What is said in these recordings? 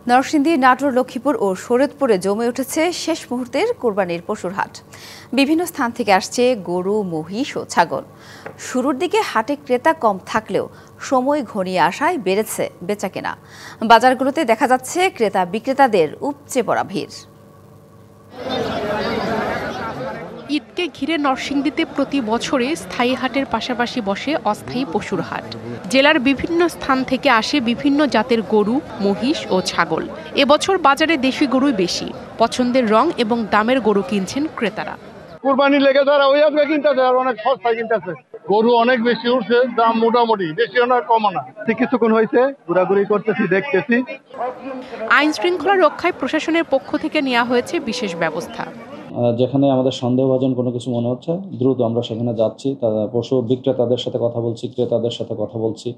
নরসিংদী, নাটোর, লক্ষ্মীপুর ও শরীয়তপুরে জমে উঠেছে শেষ মুহূর্তের কোরবানির পশুর হাট। বিভিন্ন স্থান থেকে আসছে গরু, মহিষ ও ছাগল। শুরুর দিকে হাটে ক্রেতা কম থাকলেও সময় ঘনিয়ে আসায় বেড়েছে বেচাকেনা। বাজারগুলোতে দেখা যাচ্ছে ক্রেতা বিক্রেতাদের উপচে পড়া ভিড়। ঈদকে ঘিরে নরসিংদীতে প্রতি বছরে স্থায়ী হাটের পাশাপাশি বসে অস্থায়ী পশুর হাট। জেলার বিভিন্ন স্থান থেকে আসে বিভিন্ন জাতের গরু, মহিষ ও ছাগল। এবছর বাজারে দেশি গরুই বেশি। পছন্দের রং এবং দামের গরু কিনছেন ক্রেতারা। কুরবানি লেগে যারা ওই আজকে কিনতেছে আর অনেক সস্তায় কিনতেছে। গরু অনেক বেশি উঠছে, দাম মোটামুটি, বেশি না কম না। কিছুক্ষণ হয়েছে ঘোরাঘুরি করতেছি, দেখতেছি। আইন শৃঙ্খলা রক্ষায় প্রশাসনের পক্ষ থেকে নেওয়া হয়েছে বিশেষ ব্যবস্থা। যেখানে আমাদের সন্দেহভাজন কোনো কিছু মনে হচ্ছে দ্রুত আমরা সেখানে যাচ্ছি, পশু বিক্রেতাদের সাথে কথা বলছি, ক্রেতাদের সাথে কথা বলছি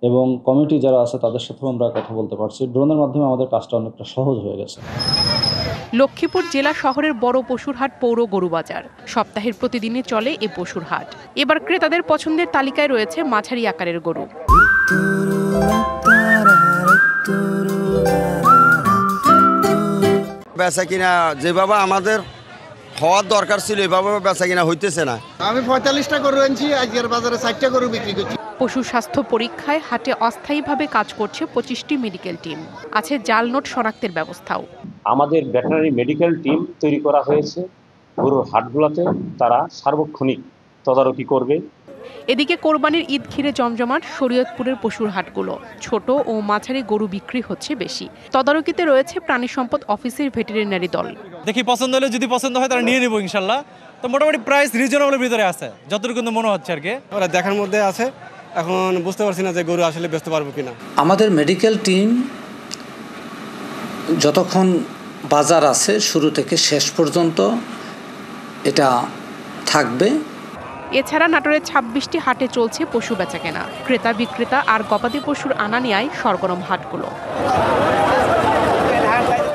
এবং কমিটি যারা আছে তাদের সাথেও আমরা কথা বলতে পারছি। ড্রোনের মাধ্যমে আমাদের কাজটা অনেকটা সহজ হয়ে গেছে। লক্ষ্মীপুর জেলা শহরের বড় পশুর হাট পৌর গরু বাজার। সপ্তাহের প্রতিদিনই চলে এই পশুর হাট। এবার ক্রেতাদের পছন্দের তালিকায় রয়েছে মাঝারি আকারের গরু। বেচা কিনা যেভাবে আমাদের হওয়ার দরকার ছিল এভাবে বেচা কিনা হইতেছে না। আমি 45টা গরু আনছি, আজকের বাজারে 60টা গরু বিক্রি করছি। পশু স্বাস্থ্য পরীক্ষায় হাটে অস্থায়ীভাবে কাজ করছে 25টি মেডিকেল টিম। আছে জাল নোট শনাক্তের ব্যবস্থাও। আমাদের ভেটেরিনারি মেডিকেল টিম তৈরি করা হয়েছে। গরুর হাটগুলোতে তারা সার্বক্ষণিক তদারকি করবে। এদিকে কোরবানির ঈদ ঘিরে জমজমাট শরীয়তপুরের পশুর হাটগুলো। ছোট ও মাঝারি গরু বিক্রি হচ্ছে বেশি। তদারকিতে রয়েছে প্রাণী সম্পদ অফিসের ভেটেরিনারি দল। দেখি পছন্দ হলে, যদি পছন্দ হয় তারা নিয়ে নেবো ইনশাল্লাহ। তো মোটামুটি প্রাইস রিজনেবলের ভিতরে আছে, যতটুকু মনে হচ্ছে আর কি। ওরা দেখার মধ্যে আছে, এখন বুঝতে পারছি না যে গরু আসলে বেচতে পারবো কিনা। আমাদের মেডিকেল টিম যতক্ষণ বাজার আছে শুরু থেকে শেষ পর্যন্ত এটা থাকবে। এছাড়া নাটোরের 26টি হাটে চলছে পশু বেচাকেনা। ক্রেতা বিক্রেতা আর গবাদি পশুর আনা নেয়ায় সরগরম হাটগুলো।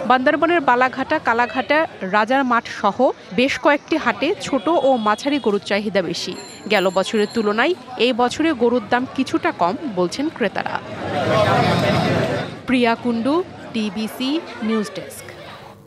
বান্দরবনের বালাঘাটা, কালাঘাটা, রাজার মাঠ সহ বেশ কয়েকটি হাটে ছোট ও মাঝারি গরুর চাহিদা বেশি। গেল বছরের তুলনায় এই বছরে গরুর দাম কিছুটা কম বলছেন ক্রেতারা। প্রিয়া কুন্ডু, ডিবিসি নিউজ ডেস্ক।